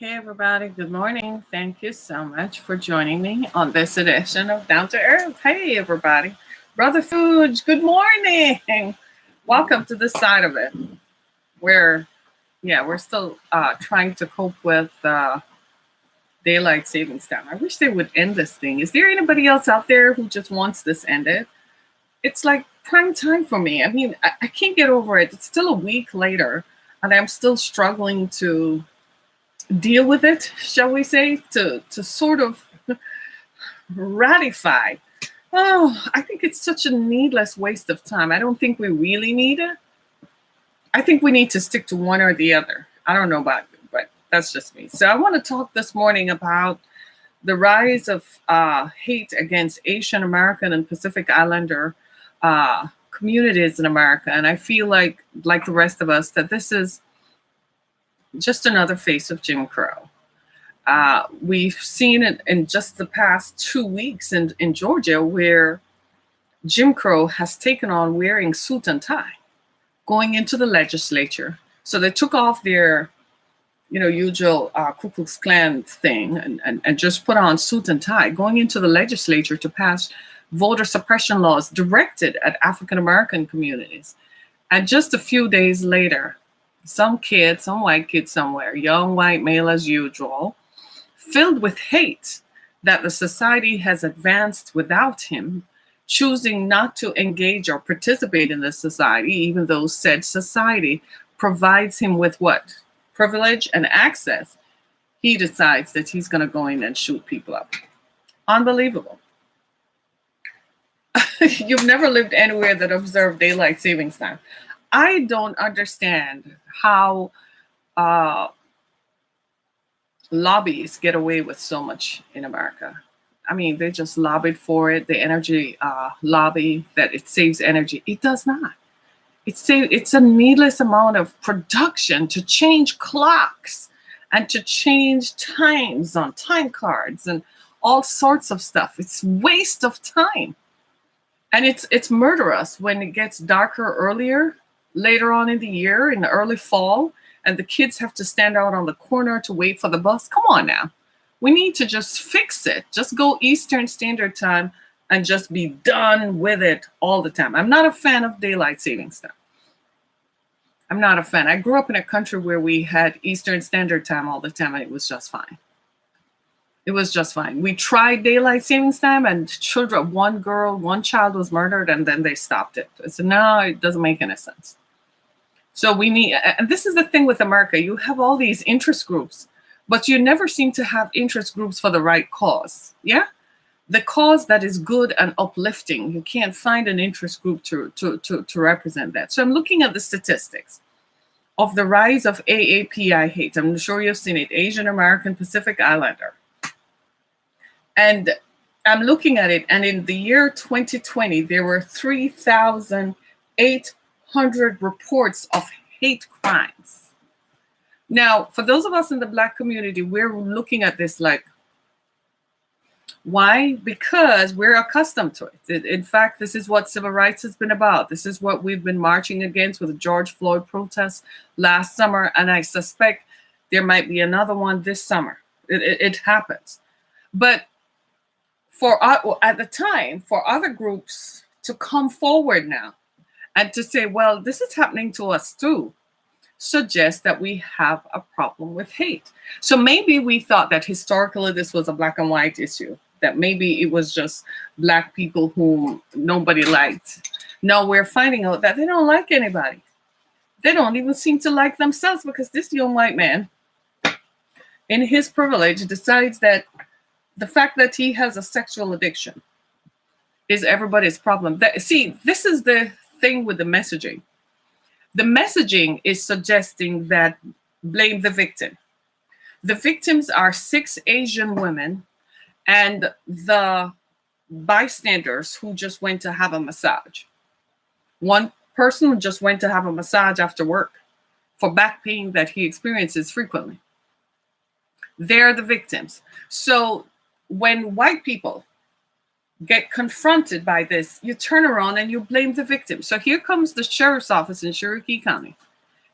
Hey, everybody. Good morning. Thank you so much for joining me on this edition of Down to Earth. Hey, everybody. Brother Fuge, good morning. Welcome to this side of it where, we're still trying to cope with daylight savings time. I wish they would end this thing. Is there anybody else out there who just wants this ended? It's like prime time for me. I mean, I can't get over it. It's still a week later, and I'm still struggling to deal with it, shall we say, to sort of ratify. Oh, I think it's such a needless waste of time. I don't think we really need it. I think we need to stick to one or the other. I don't know about you, but that's just me. So I want to talk this morning about the rise of hate against Asian American and Pacific Islander communities in America. And I feel like the rest of us, that this is just another face of Jim Crow. We've seen it in just the past 2 weeks in Georgia, where Jim Crow has taken on wearing suit and tie, going into the legislature. So they took off their, usual Ku Klux Klan thing and just put on suit and tie, going into the legislature to pass voter suppression laws directed at African American communities. And just a few days later, some white kid somewhere, young white male as usual, filled with hate that the society has advanced without him, choosing not to engage or participate in the society, even though said society provides him with what? Privilege and access. He decides that he's going to go in and shoot people up. Unbelievable. You've never lived anywhere that observed daylight savings time. I don't understand how lobbies get away with so much in America. I mean, they just lobbied for it. The energy lobby, that it saves energy. It does not. It's a needless amount of production to change clocks and to change times on time cards and all sorts of stuff. It's waste of time. And it's murderous when it gets darker earlier, later on in the year, in the early fall, and the kids have to stand out on the corner to wait for the bus. Come on now. We need to just fix it. Just go Eastern Standard Time and just be done with it all the time. I'm not a fan of daylight savings time. I'm not a fan. I grew up in a country where we had Eastern Standard Time all the time, and it was just fine. It was just fine. We tried daylight savings time, and one child was murdered, and then they stopped it. I said, no, it doesn't make any sense. So and this is the thing with America. You have all these interest groups, but you never seem to have interest groups for the right cause. Yeah? The cause that is good and uplifting. You can't find an interest group to represent that. So I'm looking at the statistics of the rise of AAPI hate. I'm sure you've seen it, Asian American Pacific Islander. And I'm looking at it, and in the year 2020, there were 3,800 reports of hate crimes. Now, for those of us in the Black community, we're looking at this like, why? Because we're accustomed to it. In fact, this is what civil rights has been about. This is what we've been marching against with the George Floyd protests last summer, and I suspect there might be another one this summer. It happens. But at the time, for other groups to come forward now and to say, well, this is happening to us too, suggests that we have a problem with hate. So maybe we thought that historically this was a black and white issue, that maybe it was just Black people whom nobody liked. No, we're finding out that they don't like anybody. They don't even seem to like themselves, because this young white man, in his privilege, decides that the fact that he has a sexual addiction is everybody's problem. See, this is the thing with the messaging. The messaging is suggesting that blame the victim. The victims are 6 Asian women and the bystanders who just went to have a massage. One person who just went to have a massage after work for back pain that he experiences frequently. They're the victims. So when white people get confronted by this, you turn around and you blame the victim. So here comes the sheriff's office in Cherokee County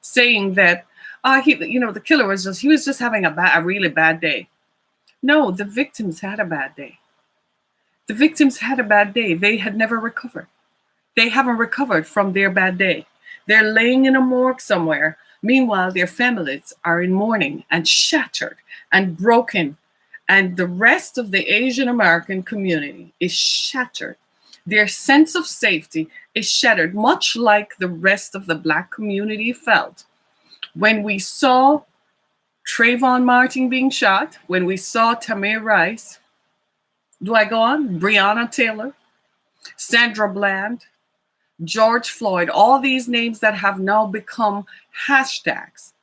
saying that The killer he was just having a really bad day. No, the victims had a bad day. The victims had a bad day. They had never recovered. They haven't recovered from their bad day. They're laying in a morgue somewhere. Meanwhile, their families are in mourning and shattered and broken. And the rest of the Asian American community is shattered. Their sense of safety is shattered, much like the rest of the Black community felt when we saw Trayvon Martin being shot, when we saw Tamir Rice. Do I go on? Breonna Taylor, Sandra Bland, George Floyd, all these names that have now become hashtags.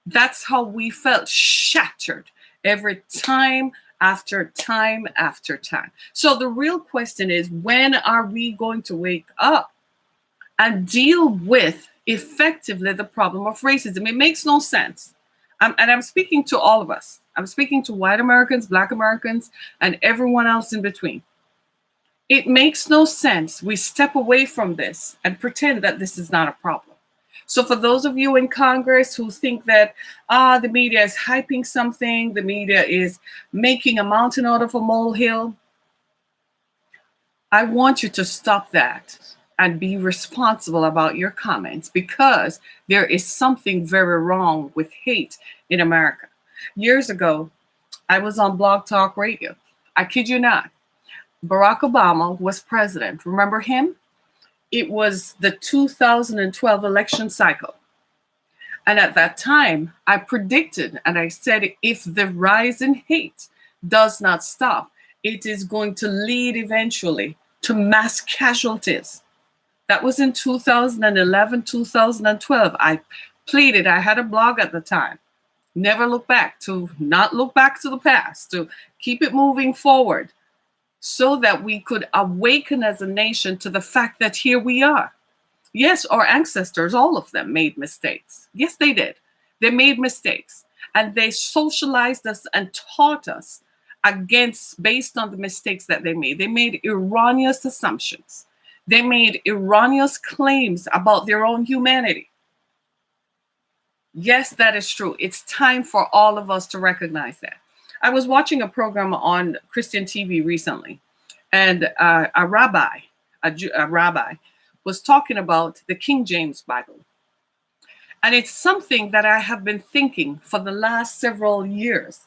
That's how we felt, shattered every time after time after time. So the real question is, when are we going to wake up and deal with effectively the problem of racism? It makes no sense. And I'm speaking to all of us. I'm speaking to white Americans, Black Americans, and everyone else in between. It makes no sense we step away from this and pretend that this is not a problem. So for those of you in Congress who think that the media is hyping something, the media is making a mountain out of a molehill, I want you to stop that and be responsible about your comments, because there is something very wrong with hate in America. Years ago, I was on Blog Talk Radio. I kid you not. Barack Obama was president. Remember him? It was the 2012 election cycle. And at that time, I predicted and I said, if the rise in hate does not stop, it is going to lead eventually to mass casualties. That was in 2011, 2012. I pleaded, I had a blog at the time. Never look back, to not look back to the past, to keep it moving forward, so that we could awaken as a nation to the fact that here we are. Yes, our ancestors, all of them, made mistakes. Yes, they did. They made mistakes. And they socialized us and taught us based on the mistakes that they made. They made erroneous assumptions. They made erroneous claims about their own humanity. Yes, that is true. It's time for all of us to recognize that. I was watching a program on Christian TV recently, and a rabbi was talking about the King James Bible. And it's something that I have been thinking for the last several years,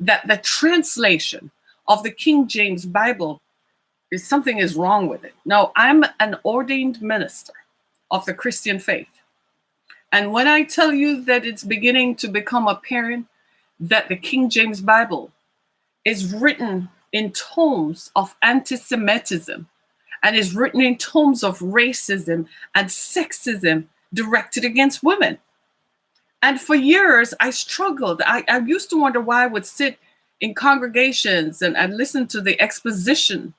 that the translation of the King James Bible something is wrong with it. Now, I'm an ordained minister of the Christian faith. And when I tell you that it's beginning to become apparent that the King James Bible is written in tomes of anti-Semitism and is written in tomes of racism and sexism directed against women. And for years, I struggled. I used to wonder why I would sit in congregations and listen to the exposition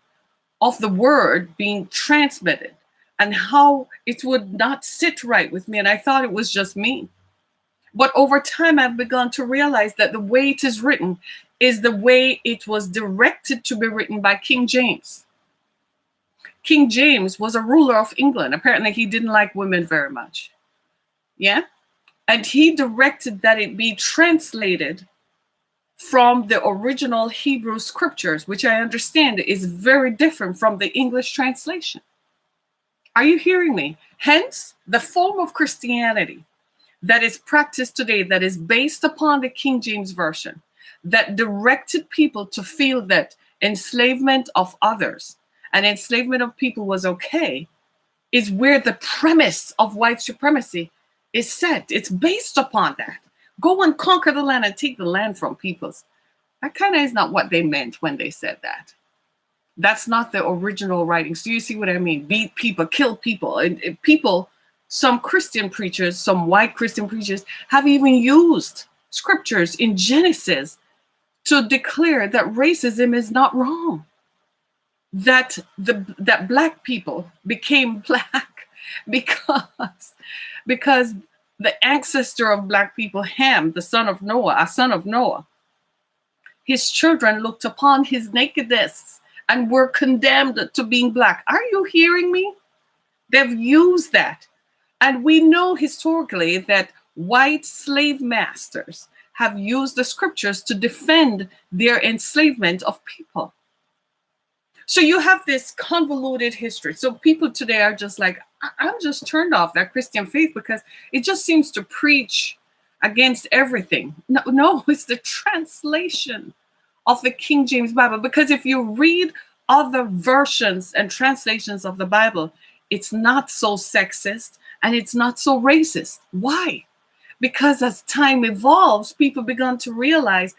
of the word being transmitted and how it would not sit right with me. And I thought it was just me. But over time, I've begun to realize that the way it is written is the way it was directed to be written by King James. King James was a ruler of England. Apparently, he didn't like women very much. Yeah? And he directed that it be translated from the original Hebrew scriptures, which I understand is very different from the English translation. Are you hearing me? Hence, the form of Christianity that is practiced today, that is based upon the King James Version, that directed people to feel that enslavement of others and enslavement of people was okay, is where the premise of white supremacy is set. It's based upon that. Go and conquer the land and take the land from peoples. That kind of is not what they meant when they said that. That's not the original writings. Do you see what I mean? Beat people, kill people. And people, some Christian preachers, some white Christian preachers have even used scriptures in Genesis to declare that racism is not wrong. That black people became black because the ancestor of black people, Ham, the son of Noah, his children looked upon his nakedness and were condemned to being black. Are you hearing me? They've used that. And we know historically that White slave masters have used the scriptures to defend their enslavement of people. So you have this convoluted history. So people today are just like, I'm just turned off that Christian faith because it just seems to preach against everything. No, it's the translation of the King James Bible. Because if you read other versions and translations of the Bible, it's not so sexist and it's not so racist. Why? Because as time evolves, people began to realize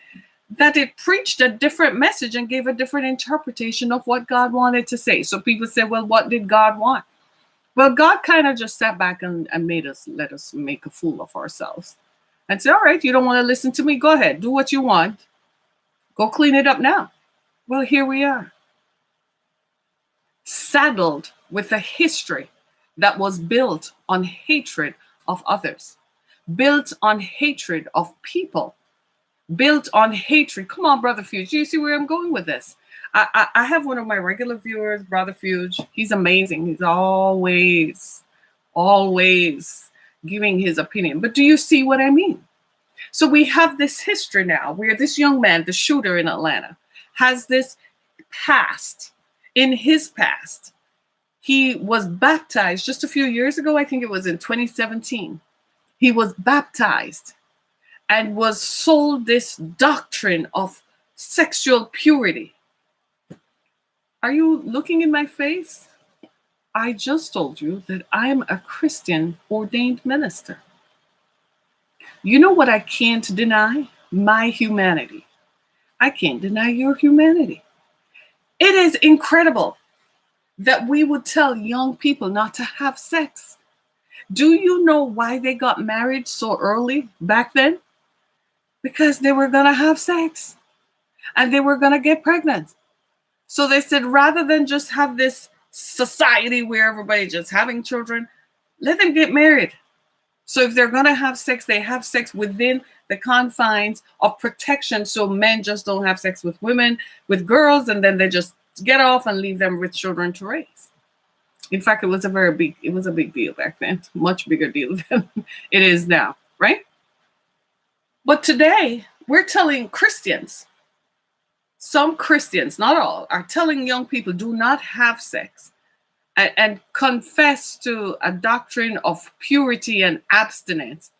that it preached a different message and gave a different interpretation of what God wanted to say. So people say, well, what did God want? Well, God kind of just sat back and let us make a fool of ourselves and say, all right, you don't want to listen to me? Go ahead, do what you want. Go clean it up now. Well, here we are, saddled with a history that was built on hatred of others, built on hatred of people, built on hatred. Come on, Brother Fuge. You see where I'm going with this? I have one of my regular viewers, Brother Fuge. He's amazing. He's always giving his opinion. But do you see what I mean? So we have this history now where this young man, the shooter in Atlanta, has this past. In his past, he was baptized just a few years ago. I think it was in 2017. He was baptized and was sold this doctrine of sexual purity. Are you looking in my face? I just told you that I'm a Christian ordained minister. You know what I can't deny? My humanity. I can't deny your humanity. It is incredible that we would tell young people not to have sex. Do you know why they got married so early back then? Because they were going to have sex and they were going to get pregnant. So they said, rather than just have this society where everybody's just having children, let them get married. So if they're going to have sex, they have sex within the confines of protection. So men just don't have sex with women, with girls, and then they just get off and leave them with children to raise. In fact, it was a big deal back then, much bigger deal than it is now, right? But today, we're telling Christians, some Christians, not all, are telling young people do not have sex and confess to a doctrine of purity and abstinence.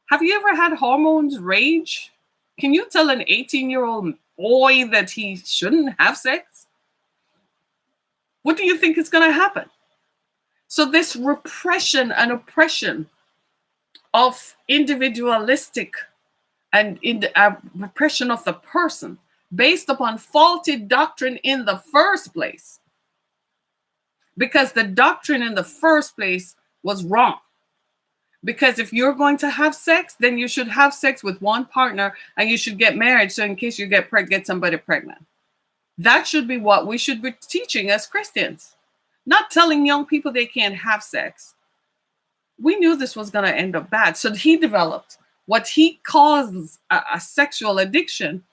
Have you ever had hormones rage? Can you tell an 18-year-old boy that he shouldn't have sex? What do you think is going to happen? So this repression and oppression of individualistic and in the repression of the person based upon faulty doctrine in the first place, because the doctrine in the first place was wrong. Because if you're going to have sex, then you should have sex with one partner and you should get married. So in case you get somebody pregnant. That should be what we should be teaching as Christians, not telling young people they can't have sex. We knew this was going to end up bad. So he developed what he calls a sexual addiction,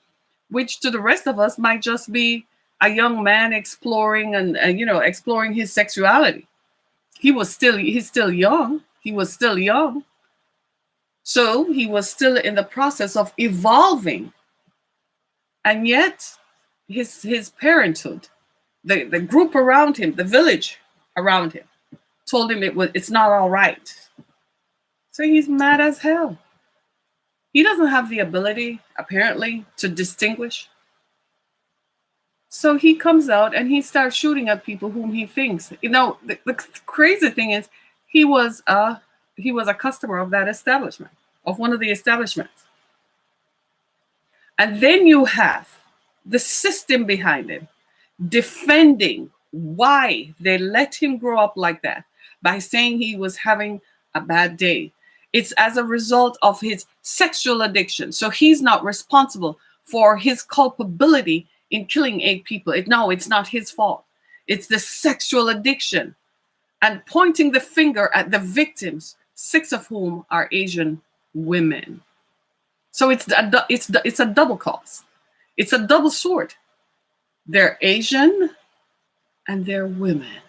which to the rest of us might just be a young man exploring and exploring his sexuality. He's still young. He was still young. So he was still in the process of evolving. And yet his parenthood, the group around him, the village around him, told him it's not all right. So he's mad as hell. He doesn't have the ability, apparently, to distinguish. So he comes out and he starts shooting at people whom he thinks. The crazy thing is he was a customer of that establishment, of one of the establishments. And then you have the system behind him defending why they let him grow up like that by saying he was having a bad day. It's as a result of his sexual addiction. So he's not responsible for his culpability in killing 8 people. It's not his fault. It's the sexual addiction. And pointing the finger at the victims, 6 of whom are Asian women. So it's a double cause. It's a double sword. They're Asian and they're women.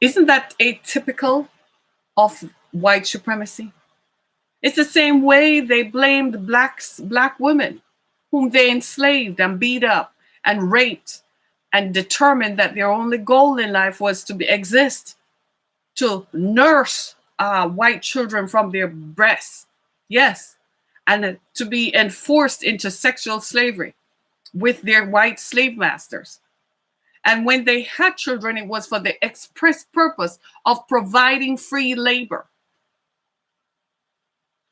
Isn't that atypical of white supremacy? It's the same way they blamed black women whom they enslaved and beat up and raped and determined that their only goal in life was to exist, to nurse white children from their breasts. Yes. And to be enforced into sexual slavery with their white slave masters. And when they had children, it was for the express purpose of providing free labor.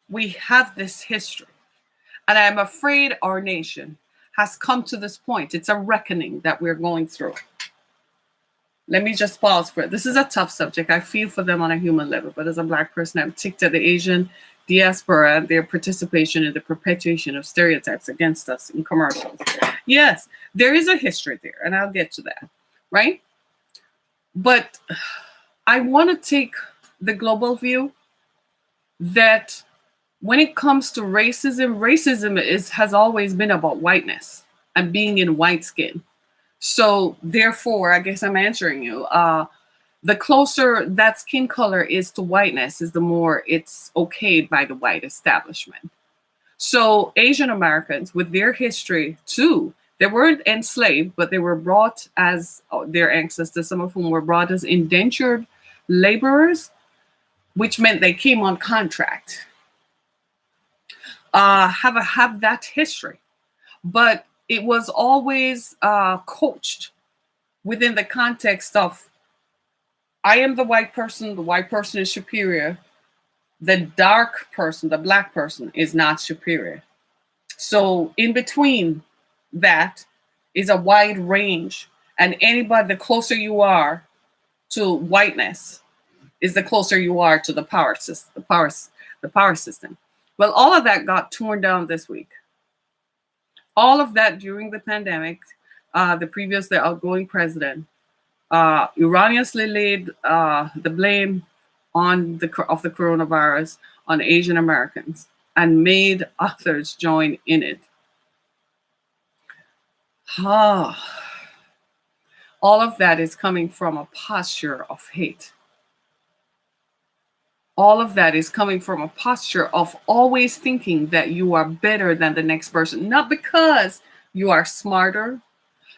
We have this history. And I'm afraid our nation has come to this point. It's a reckoning that we're going through. Let me just pause for it. This is a tough subject. I feel for them on a human level, but as a Black person, I'm ticked at the Asian diaspora and their participation in the perpetuation of stereotypes against us in commercials. Yes, there is a history there, and I'll get to that, right? But I want to take the global view that when it comes to racism has always been about whiteness and being in white skin. So therefore, I guess I'm answering you. The closer that skin color is to whiteness, is the more it's okayed by the white establishment. So Asian Americans, with their history too, they weren't enslaved, but they were brought as their ancestors, some of whom were brought as indentured laborers, which meant they came on contract. Have that history, but it was always coached within the context of, I am the white person is superior, the dark person, the black person is not superior. So in between that is a wide range, and anybody, the closer you are to whiteness is the closer you are to the power system. Well, all of that got torn down this week. All of that during the pandemic, the outgoing president, erroneously laid the blame of the coronavirus on Asian Americans and made others join in it. All of that is coming from a posture of hate. All of that is coming from a posture of always thinking that you are better than the next person, not because you are smarter,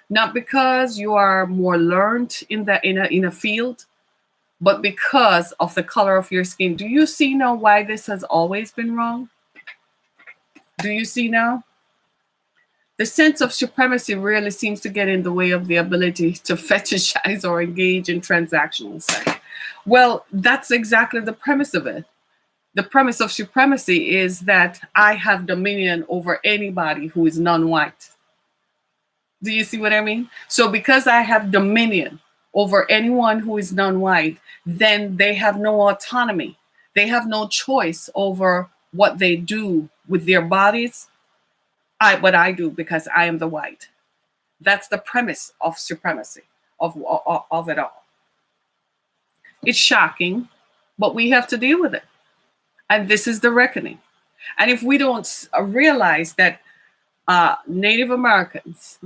not because you are more learned in a field, but because of the color of your skin. Do you see now why this has always been wrong? Do you see now? The sense of supremacy really seems to get in the way of the ability to fetishize or engage in transactional sex. Well, that's exactly the premise of it. The premise of supremacy is that I have dominion over anybody who is non-white. Do you see what I mean? So because I have dominion over anyone who is non-white, then they have no autonomy. They have no choice over what they do with their bodies. What I do, because I am the white. That's the premise of supremacy, of it all. It's shocking, but we have to deal with it. And this is the reckoning. And if we don't realize that Native Americans,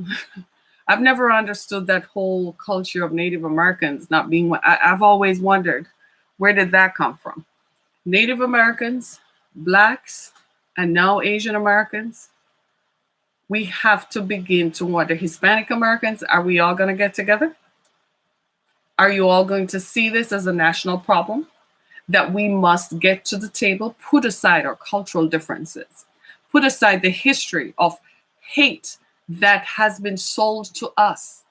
I've never understood that whole culture of Native Americans not being, I've always wondered, where did that come from? Native Americans, Blacks, and now Asian Americans. We have to begin to wonder, Hispanic Americans, are we all going to get together? Are you all going to see this as a national problem? That we must get to the table, put aside our cultural differences, put aside the history of hate that has been sold to us.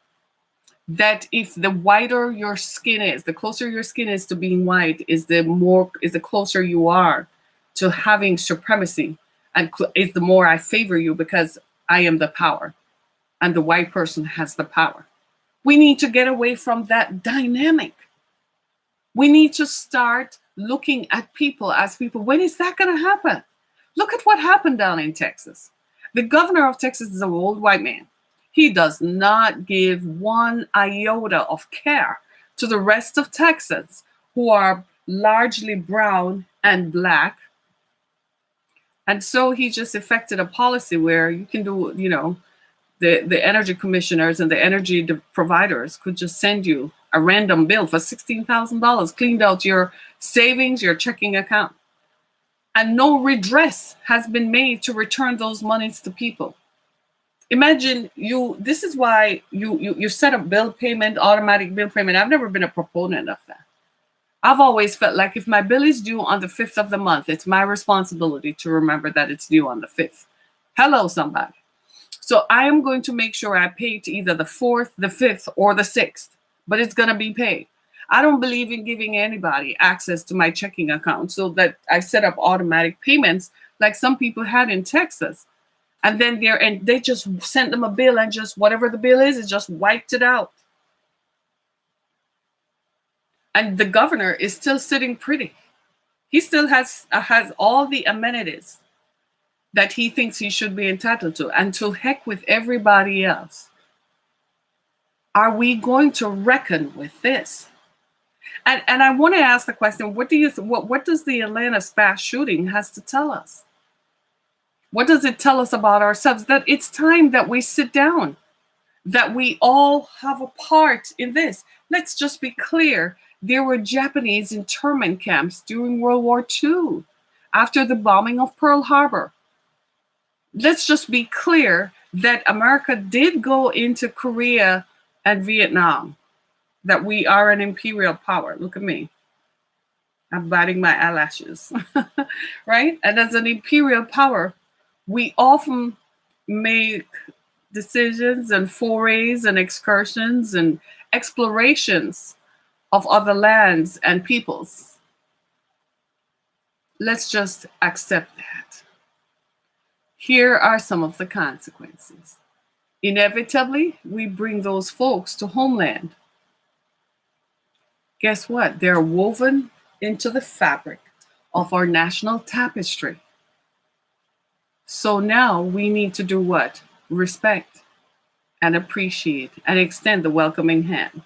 That if the whiter your skin is, the closer your skin is to being white, is the closer you are to having supremacy, and is the more I favor you because I am the power and the white person has the power. We need to get away from that dynamic. We need to start looking at people as people. When is that going to happen? Look at what happened down in Texas. The governor of Texas is an old white man. He does not give one iota of care to the rest of Texans who are largely brown and black. And so he just effected a policy where you can do, the energy commissioners and the energy providers could just send you a random bill for $16,000, cleaned out your savings, your checking account. and no redress has been made to return those monies to people. Imagine you, this is why you set up bill payment, automatic bill payment. I've never been a proponent of that. I've always felt like if my bill is due on the 5th of the month, it's my responsibility to remember that it's due on the 5th. Hello, somebody. So I am going to make sure I pay to either the 4th, the 5th, or the 6th, but it's going to be paid. I don't believe in giving anybody access to my checking account so that I set up automatic payments like some people had in Texas. And then they just sent them a bill and just whatever the bill is, it just wiped it out. And the governor is still sitting pretty. He still has all the amenities that he thinks he should be entitled to. And to heck with everybody else. Are we going to reckon with this? And I want to ask the question: what does the Atlanta shooting has to tell us? What does it tell us about ourselves? That it's time that we sit down, that we all have a part in this. Let's just be clear. There were Japanese internment camps during World War II, after the bombing of Pearl Harbor. Let's just be clear that America did go into Korea and Vietnam, that we are an imperial power. Look at me. I'm biting my eyelashes, right? And as an imperial power, we often make decisions and forays and excursions and explorations of other lands and peoples. Let's just accept that. Here are some of the consequences. Inevitably, we bring those folks to homeland. Guess what? They're woven into the fabric of our national tapestry. So now we need to do what? Respect and appreciate and extend the welcoming hand.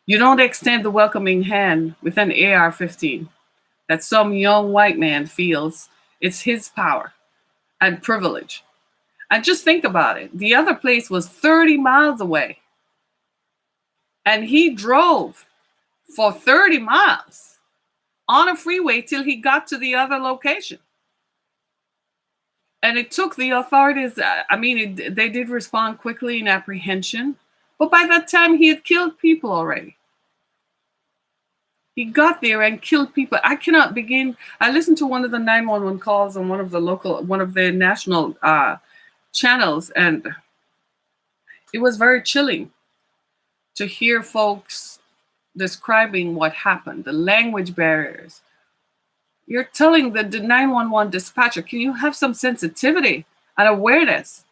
You don't extend the welcoming hand with an AR-15 that some young white man feels it's his power and privilege. And just think about it. The other place was 30 miles away. And he drove for 30 miles on a freeway till he got to the other location. And it took the authorities, they did respond quickly in apprehension. But by that time, he had killed people already. He got there and killed people. I cannot begin. I listened to one of the 911 calls on one of the national channels, and it was very chilling to hear folks describing what happened, the language barriers. You're telling the 911 dispatcher, can you have some sensitivity and awareness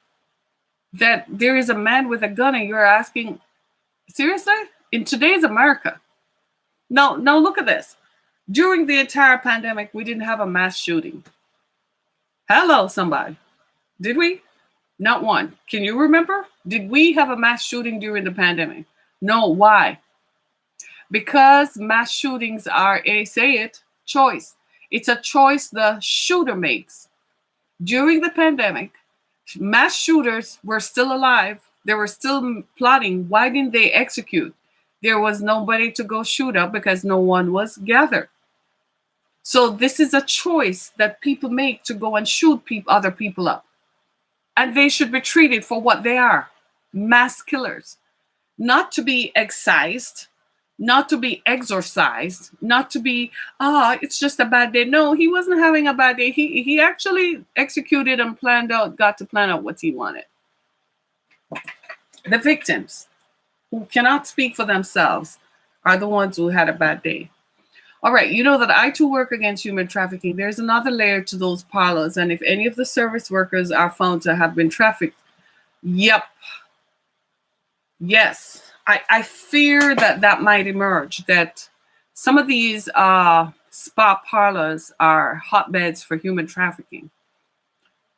that there is a man with a gun, and you're asking, seriously? In today's America? Now look at this. During the entire pandemic, we didn't have a mass shooting. Hello, somebody. Did we? Not one. Can you remember? Did we have a mass shooting during the pandemic? No. Why? Because mass shootings are a, say it, choice. It's a choice the shooter makes. During the pandemic, mass shooters were still alive. They were still plotting. Why didn't they execute? There was nobody to go shoot up because no one was gathered. So this is a choice that people make to go and shoot other people up. And they should be treated for what they are, mass killers. Not to be excised, not to be exorcised, not to be, it's just a bad day. No, he wasn't having a bad day. He actually executed and got to plan out what he wanted. The victims, who cannot speak for themselves, are the ones who had a bad day. All right, you know that I too work against human trafficking. There's another layer to those parlors, and if any of the service workers are found to have been trafficked, yes, I fear that might emerge, that some of these spa parlors are hotbeds for human trafficking.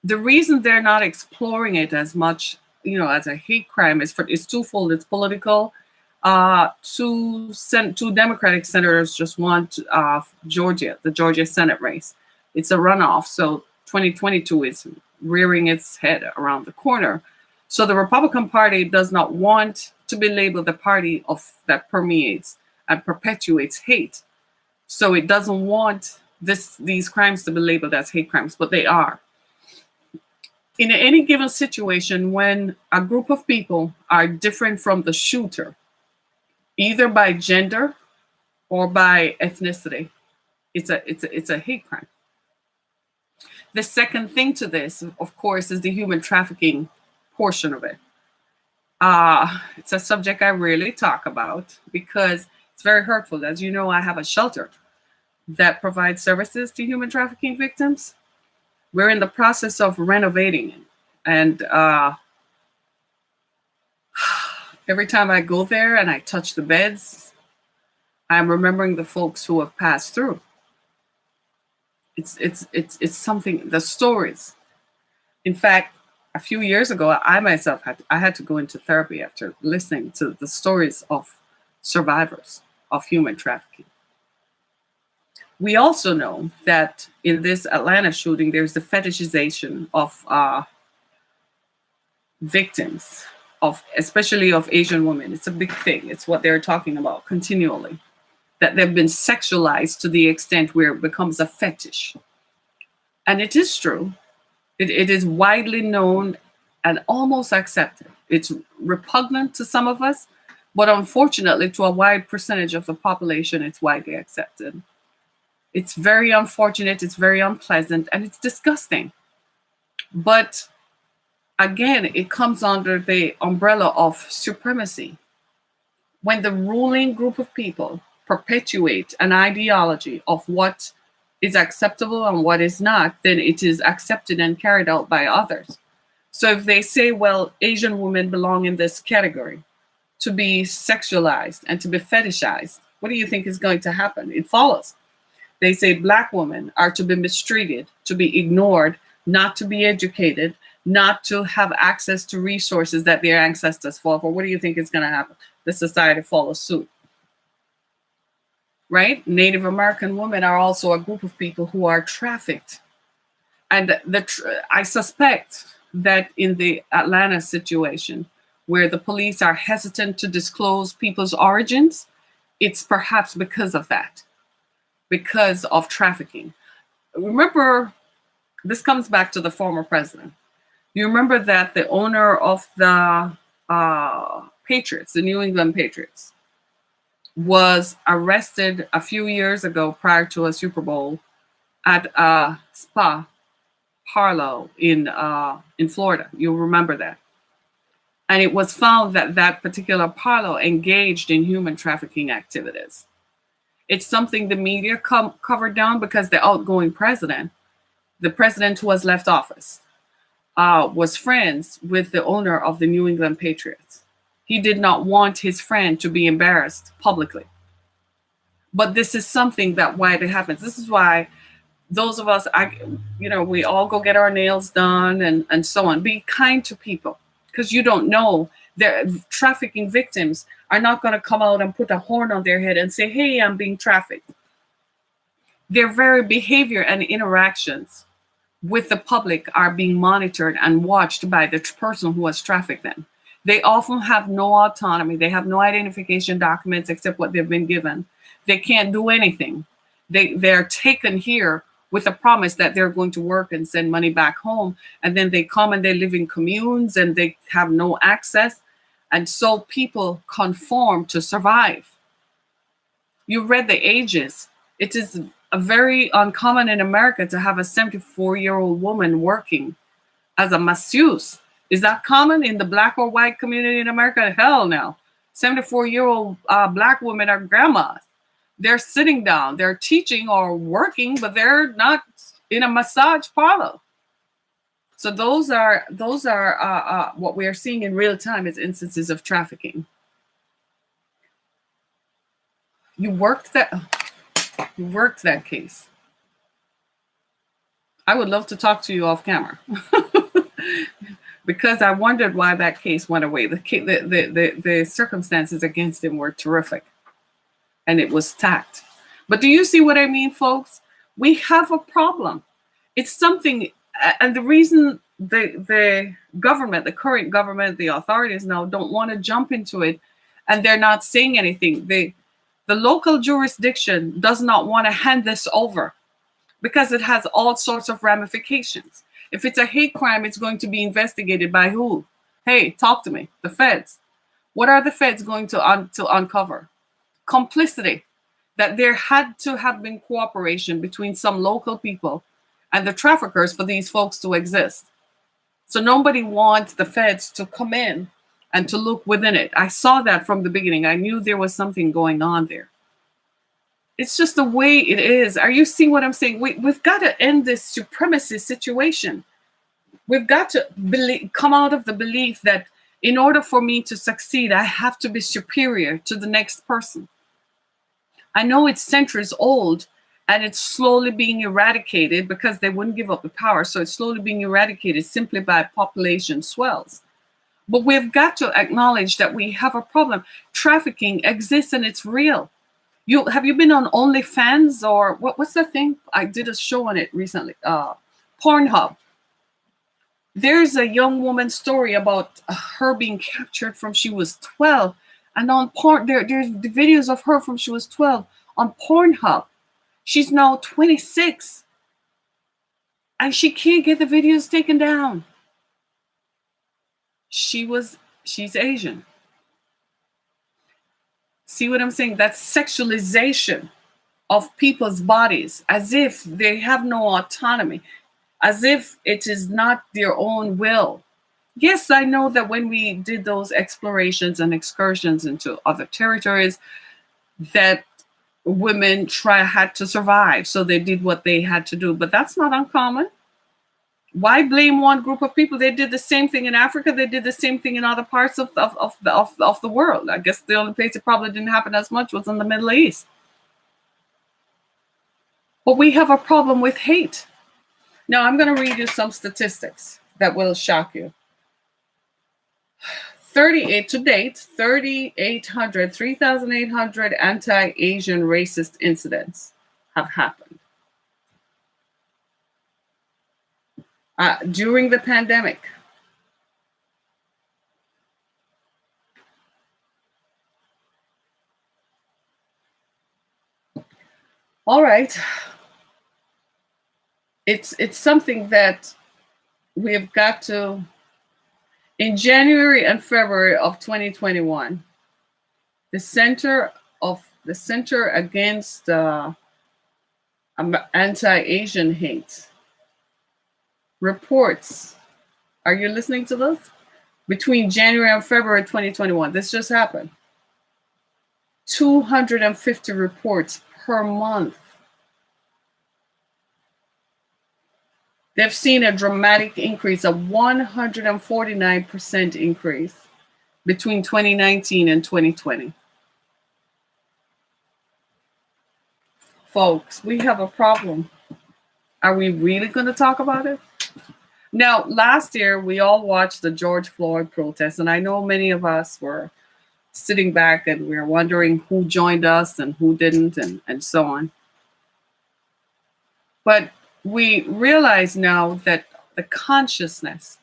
The reason they're not exploring it as much, as a hate crime is twofold. It's political. Two Democratic senators just won Georgia, the Georgia Senate race. It's a runoff, so 2022 is rearing its head around the corner. So the Republican Party does not want to be labeled the party that permeates and perpetuates hate. So it doesn't want these crimes to be labeled as hate crimes, but they are. In any given situation, when a group of people are different from the shooter, either by gender or by ethnicity, it's a hate crime. The second thing to this, of course, is the human trafficking portion of it. It's a subject I rarely talk about because it's very hurtful. As you know, I have a shelter that provides services to human trafficking victims. We're in the process of renovating it. And every time I go there and I touch the beds, I'm remembering the folks who have passed through. It's something, the stories. In fact, a few years ago, I myself had to go into therapy after listening to the stories of survivors of human trafficking. We also know that in this Atlanta shooting, there's the fetishization of victims, of especially of Asian women. It's a big thing. It's what they're talking about continually, that they've been sexualized to the extent where it becomes a fetish. And it is true. It is widely known and almost accepted. It's repugnant to some of us, but unfortunately, to a wide percentage of the population, it's widely accepted. It's very unfortunate, it's very unpleasant, and it's disgusting. But again, it comes under the umbrella of supremacy. When the ruling group of people perpetuate an ideology of what is acceptable and what is not, then it is accepted and carried out by others. So if they say, well, Asian women belong in this category to be sexualized and to be fetishized, what do you think is going to happen? It follows. They say Black women are to be mistreated, to be ignored, not to be educated, not to have access to resources that their ancestors fought for. What do you think is going to happen? The society follows suit. Right? Native American women are also a group of people who are trafficked. And I suspect that in the Atlanta situation, where the police are hesitant to disclose people's origins, it's perhaps because of that, because of trafficking. Remember, this comes back to the former president. You remember that the owner of the Patriots, the New England Patriots, was arrested a few years ago prior to a Super Bowl at a spa parlor in Florida. You'll remember that. And it was found that that particular parlor engaged in human trafficking activities. It's something the media covered down because the outgoing president, the president who has left office, was friends with the owner of the New England Patriots. He did not want his friend to be embarrassed publicly. But this is something that widely happens. This is why those of us, we all go get our nails done and so on. Be kind to people because you don't know. Their trafficking victims are not going to come out and put a horn on their head and say, hey, I'm being trafficked. Their very behavior and interactions with the public are being monitored and watched by the person who has trafficked them. They often have no autonomy. They have no identification documents except what they've been given. They can't do anything. They're taken here with a promise that they're going to work and send money back home. And then they come and they live in communes and they have no access. And so people conform to survive. You read the ages. It is very uncommon in America to have a 74-year-old woman working as a masseuse. Is that common in the Black or white community in America? Hell no. 74-year-old Black women are grandmas. They're sitting down, they're teaching or working, but they're not in a massage parlor. So those are what we are seeing in real time is instances of trafficking. You worked that case. I would love to talk to you off camera. Because I wondered why that case went away. The circumstances against him were terrific. And it was tacked. But do you see what I mean, folks? We have a problem. It's something, and the reason the government, the current government, the authorities now don't want to jump into it, and they're not saying anything. The local jurisdiction does not want to hand this over because it has all sorts of ramifications. If it's a hate crime, it's going to be investigated by who? Hey, talk to me. The feds. What are the feds going to uncover? Complicity. That there had to have been cooperation between some local people and the traffickers for these folks to exist. So nobody wants the feds to come in and to look within it. I saw that from the beginning. I knew there was something going on there. It's just the way it is. Are you seeing what I'm saying? We've got to end this supremacy situation. We've got to come out of the belief that in order for me to succeed, I have to be superior to the next person. I know it's centuries old and it's slowly being eradicated because they wouldn't give up the power. So it's slowly being eradicated simply by population swells. But we've got to acknowledge that we have a problem. Trafficking exists and it's real. Have you been on OnlyFans or what's the thing? I did a show on it recently. Pornhub. There's a young woman's story about her being captured from she was 12, and on there's the videos of her from she was 12 on Pornhub. She's now 26, and she can't get the videos taken down. She's Asian. See what I'm saying? That sexualization of people's bodies as if they have no autonomy, as if it is not their own will. Yes, I know that when we did those explorations and excursions into other territories, that women had to survive, so they did what they had to do. But that's not uncommon. Why blame one group of people? They did the same thing in Africa. They did the same thing in other parts of the world. I guess the only place it probably didn't happen as much was in the Middle East. But we have a problem with hate. Now, I'm going to read you some statistics that will shock you. 38 to date, 3,800 anti-Asian racist incidents have happened during the pandemic. All right. It's something that we've got to. In January and February of 2021, the Center Against Anti-Asian Hate reports. Are you listening to this? Between January and February 2021, this just happened. 250 reports per month. They've seen a dramatic increase, a 149% increase between 2019 and 2020. Folks, we have a problem. Are we really going to talk about it? Now, last year, we all watched the George Floyd protests, and I know many of us were sitting back and we were wondering who joined us and who didn't, and so on. But we realize now that the consciousness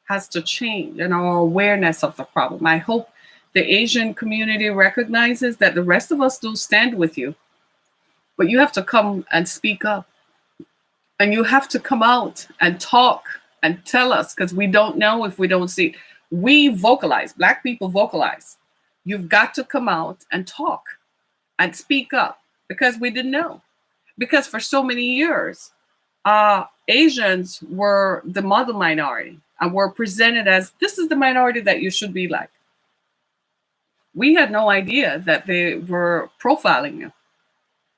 has to change and our awareness of the problem. I hope the Asian community recognizes that the rest of us do stand with you, but you have to come and speak up. And you have to come out and talk and tell us, because we don't know if we don't see. We vocalize, Black people vocalize. You've got to come out and talk and speak up, because we didn't know. Because for so many years, Asians were the model minority and were presented as, this is the minority that you should be like. We had no idea that they were profiling you.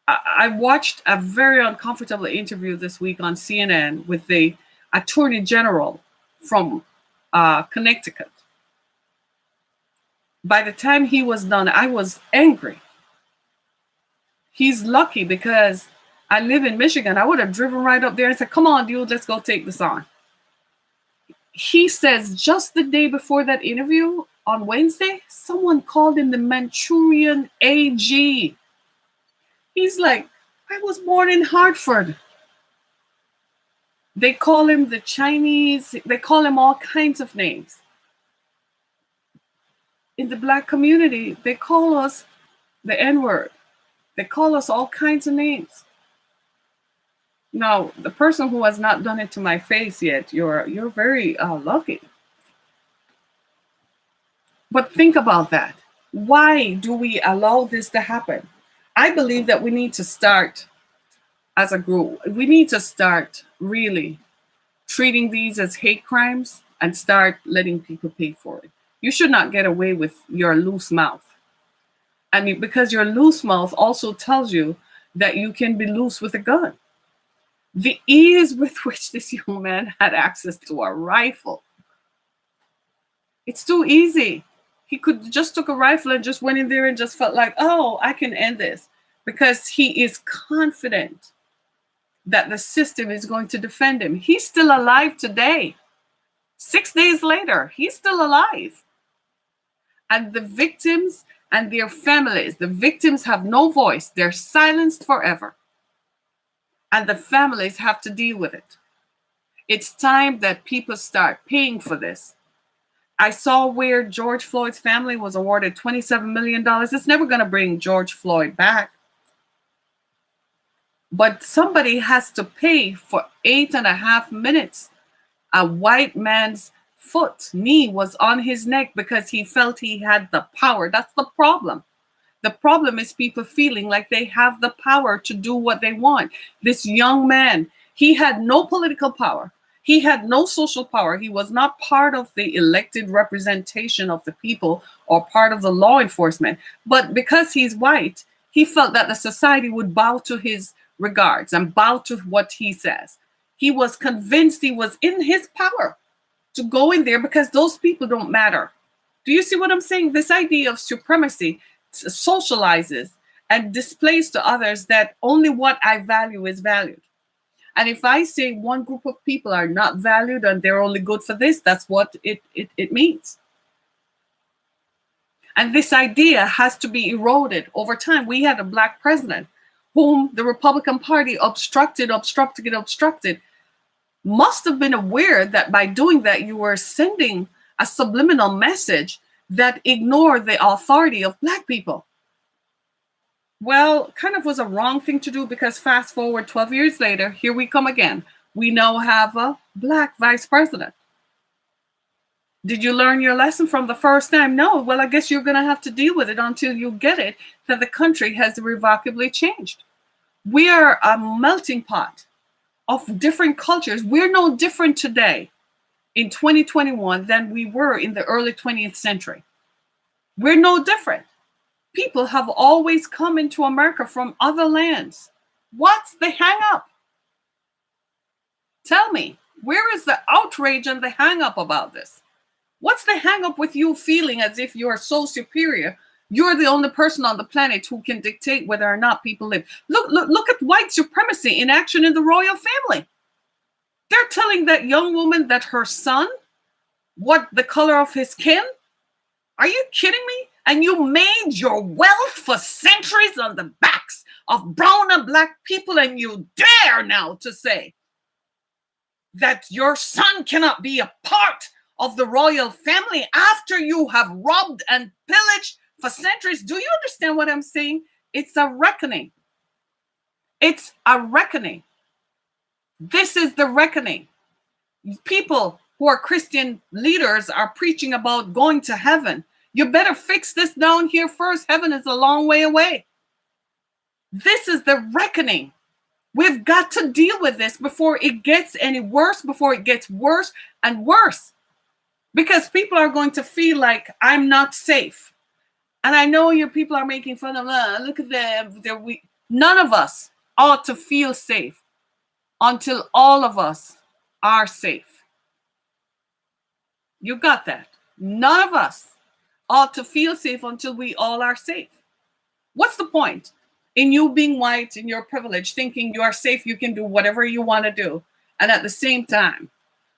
I watched a very uncomfortable interview this week on CNN with the Attorney General from Connecticut. By the time he was done, I was angry. He's lucky because I live in Michigan. I would have driven right up there and said, come on, dude, let's go take this on. He says just the day before that interview on Wednesday, someone called him the Manchurian AG. He's like, I was born in Hartford. They call him the Chinese, they call him all kinds of names. In the Black community, they call us the N-word. They call us all kinds of names. Now, the person who has not done it to my face yet, you're very lucky. But think about that. Why do we allow this to happen? I believe that we need to start as a group. We need to start really treating these as hate crimes and start letting people pay for it. You should not get away with your loose mouth. I mean, because your loose mouth also tells you that you can be loose with a gun. The ease with which this young man had access to a rifle, it's too easy. He could just took a rifle and just went in there and just felt like, oh, I can end this, because he is confident that the system is going to defend him. He's still alive today. 6 days later, he's still alive. And the victims and their families, the victims have no voice. They're silenced forever. And the families have to deal with it. It's time that people start paying for this. I saw where George Floyd's family was awarded $27 million. It's never going to bring George Floyd back. But somebody has to pay for 8.5 minutes. A white man's knee was on his neck because he felt he had the power. That's the problem. The problem is people feeling like they have the power to do what they want. This young man, he had no political power. He had no social power. He was not part of the elected representation of the people or part of the law enforcement. But because he's white, he felt that the society would bow to his regards and bow to what he says. He was convinced he was in his power to go in there because those people don't matter. Do you see what I'm saying? This idea of supremacy socializes and displays to others that only what I value is valued. And if I say one group of people are not valued and they're only good for this, that's what it means. And this idea has to be eroded over time. We had a black president whom the Republican Party obstructed, must have been aware that by doing that, you were sending a subliminal message that ignored the authority of black people. Well, kind of was a wrong thing to do, because fast forward 12 years later, here we come again. We now have a black vice president. Did you learn your lesson from the first time? No. Well, I guess you're going to have to deal with it until you get it, that the country has irrevocably changed. We are a melting pot of different cultures. We're no different today in 2021 than we were in the early 20th century. We're no different. People have always come into America from other lands. What's the hang up? Tell me, where is the outrage and the hang up about this? What's the hang up with you feeling as if you're so superior? You're the only person on the planet who can dictate whether or not people live. Look at white supremacy in action in the royal family. They're telling that young woman that her son, what the color of his skin? Are you kidding me? And you made your wealth for centuries on the backs of brown and black people, and you dare now to say that your son cannot be a part of the royal family after you have robbed and pillaged for centuries. Do you understand what I'm saying? It's a reckoning. It's a reckoning. This is the reckoning. People who are Christian leaders are preaching about going to heaven. You better fix this down here first. Heaven is a long way away. This is the reckoning. We've got to deal with this before it gets any worse, before it gets worse and worse. Because people are going to feel like I'm not safe. And I know your people are making fun of, look at them. They're weak. None of us ought to feel safe until all of us are safe. You got that? None of us ought to feel safe until we all are safe. What's the point in you being white, in your privilege, thinking you are safe, you can do whatever you want to do, and at the same time,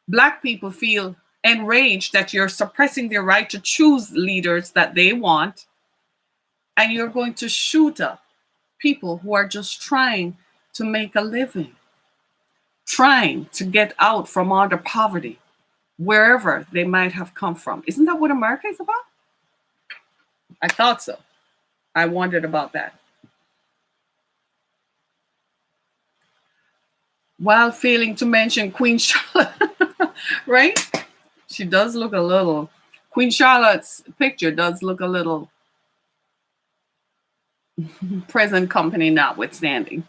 black people feel enraged that you're suppressing their right to choose leaders that they want, and you're going to shoot up people who are just trying to make a living, trying to get out from under poverty, wherever they might have come from. Isn't that what America is about? I thought so. I wondered about that. while failing to mention Queen Charlotte, right? She does look a little, Queen Charlotte's picture does look a little present company notwithstanding,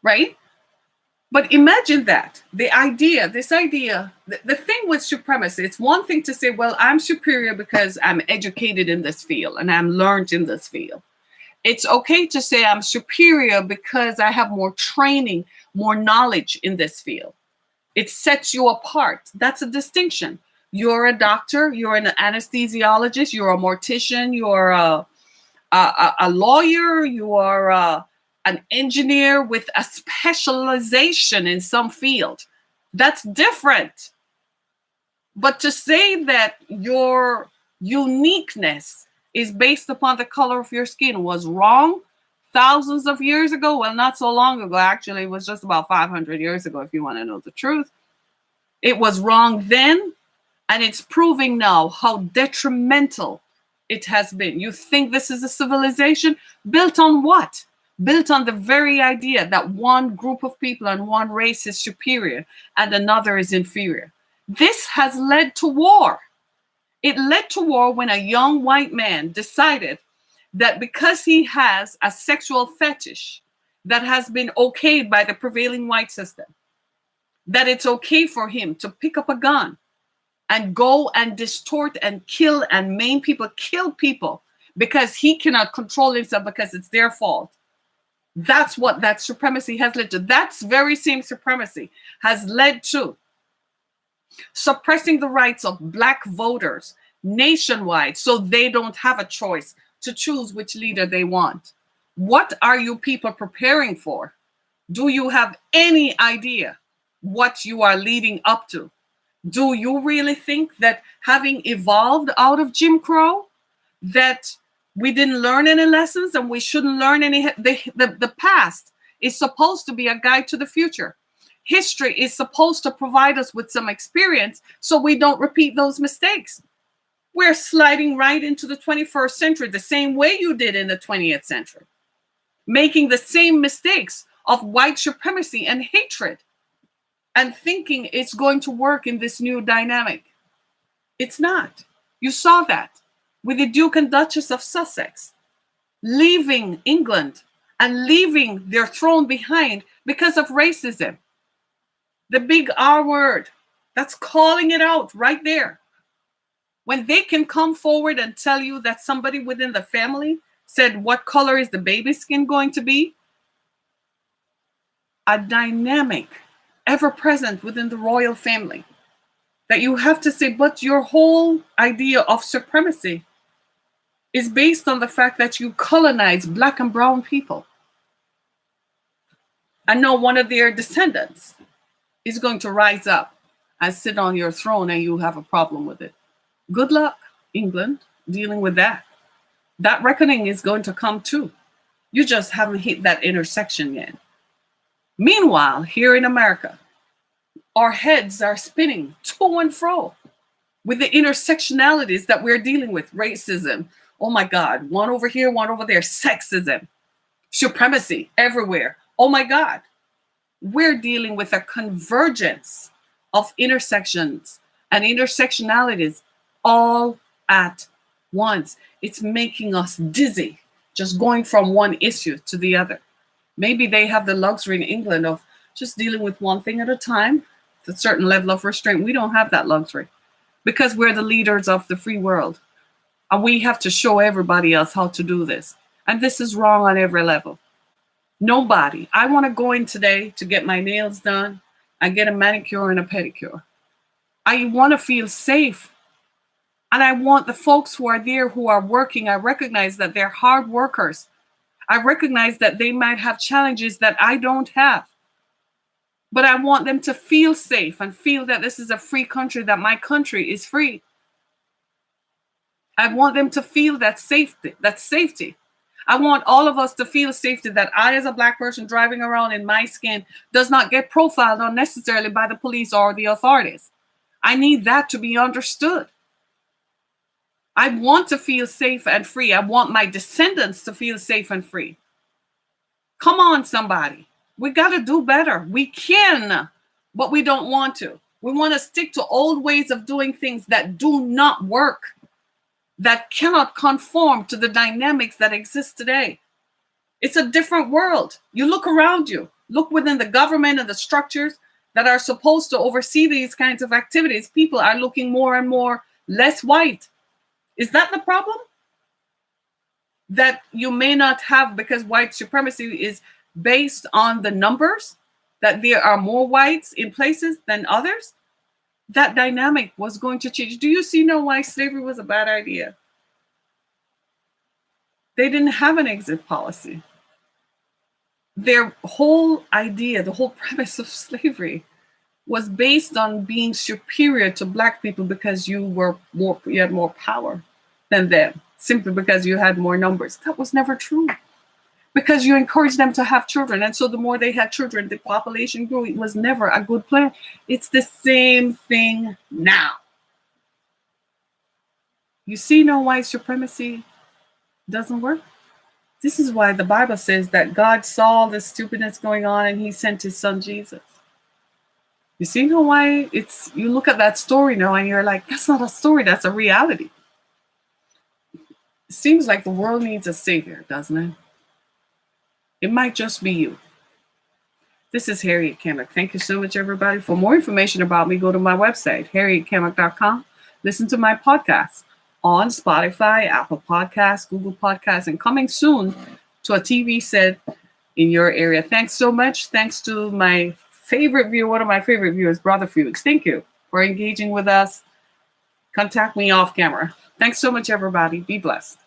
right? But imagine that this idea, the thing with supremacy, it's one thing to say, well, I'm superior because I'm educated in this field and I'm learned in this field. It's okay to say I'm superior because I have more training, more knowledge in this field. It sets you apart. That's a distinction. You're a doctor, you're an anesthesiologist, you're a mortician, you're a lawyer, you are an engineer with a specialization in some field. That's different. But to say that your uniqueness is based upon the color of your skin was wrong thousands of years ago. Well, not so long ago. Actually, it was just about 500 years ago, if you want to know the truth. It was wrong then, and it's proving now how detrimental it has been. You think this is a civilization built on what? Built on the very idea that one group of people and one race is superior and another is inferior. This has led to war. It led to war when a young white man decided that because he has a sexual fetish that has been okayed by the prevailing white system, that it's okay for him to pick up a gun and go and distort and kill and maim people, kill people because he cannot control himself because it's their fault. That's what that supremacy has led to. That very same supremacy has led to suppressing the rights of Black voters nationwide so they don't have a choice to choose which leader they want. What are you people preparing for? Do you have any idea what you are leading up to? Do you really think that having evolved out of Jim Crow, that we didn't learn any lessons and we shouldn't learn any? The past is supposed to be a guide to the future. History is supposed to provide us with some experience so we don't repeat those mistakes. We're sliding right into the 21st century the same way you did in the 20th century, making the same mistakes of white supremacy and hatred and thinking it's going to work in this new dynamic. It's not. You saw that with the Duke and Duchess of Sussex leaving England and leaving their throne behind because of racism. The big R word, that's calling it out right there. When they can come forward and tell you that somebody within the family said, what color is the baby skin going to be? A dynamic ever present within the royal family that you have to say, but your whole idea of supremacy is based on the fact that you colonize Black and brown people. And now one of their descendants is going to rise up and sit on your throne and you have a problem with it. Good luck, England, dealing with that. That reckoning is going to come too. You just haven't hit that intersection yet. Meanwhile, here in America, our heads are spinning to and fro with the intersectionalities that we're dealing with. Racism, oh my God, one over here, one over there. Sexism, supremacy everywhere. Oh my God. We're dealing with a convergence of intersections and intersectionalities all at once. It's making us dizzy, just going from one issue to the other. Maybe they have the luxury in England of just dealing with one thing at a time, a certain level of restraint. We don't have that luxury because we're the leaders of the free world. And we have to show everybody else how to do this. And this is wrong on every level. Nobody. I want to go in today to get my nails done and get a manicure and a pedicure. I want to feel safe. And I want the folks who are there who are working, I recognize that they're hard workers. I recognize that they might have challenges that I don't have. But I want them to feel safe and feel that this is a free country, that my country is free. I want them to feel that safety. I want all of us to feel safety, that I, as a Black person driving around in my skin, does not get profiled unnecessarily by the police or the authorities. I need that to be understood. I want to feel safe and free. I want my descendants to feel safe and free. Come on, somebody. We got to do better. We can, but we don't want to. We want to stick to old ways of doing things that do not work, that cannot conform to the dynamics that exist today. It's a different world. You look around you, look within the government and the structures that are supposed to oversee these kinds of activities. People are looking more and more less white. Is that the problem? That you may not have, because white supremacy is based on the numbers, that there are more whites in places than others? That dynamic was going to change. Do you see why slavery was a bad idea? They didn't have an exit policy. Their whole idea, the whole premise of slavery was based on being superior to Black people because you had more power than them, simply because you had more numbers. That was never true, because you encouraged them to have children. And so the more they had children, the population grew. It was never a good plan. It's the same thing now. You see why supremacy doesn't work? This is why the Bible says that God saw the stupidness going on and he sent his son Jesus. You see why you look at that story now and you're like, that's not a story, that's a reality. It seems like the world needs a savior, doesn't it? It might just be you. This is Harriet Kamek. Thank you so much, everybody. For more information about me, go to my website, harrietkamek.com. Listen to my podcast on Spotify, Apple Podcasts, Google Podcasts, and coming soon to a TV set in your area. Thanks so much. Thanks to my favorite viewer, one of my favorite viewers, Brother Fuchs. Thank you for engaging with us. Contact me off camera. Thanks so much, everybody. Be blessed.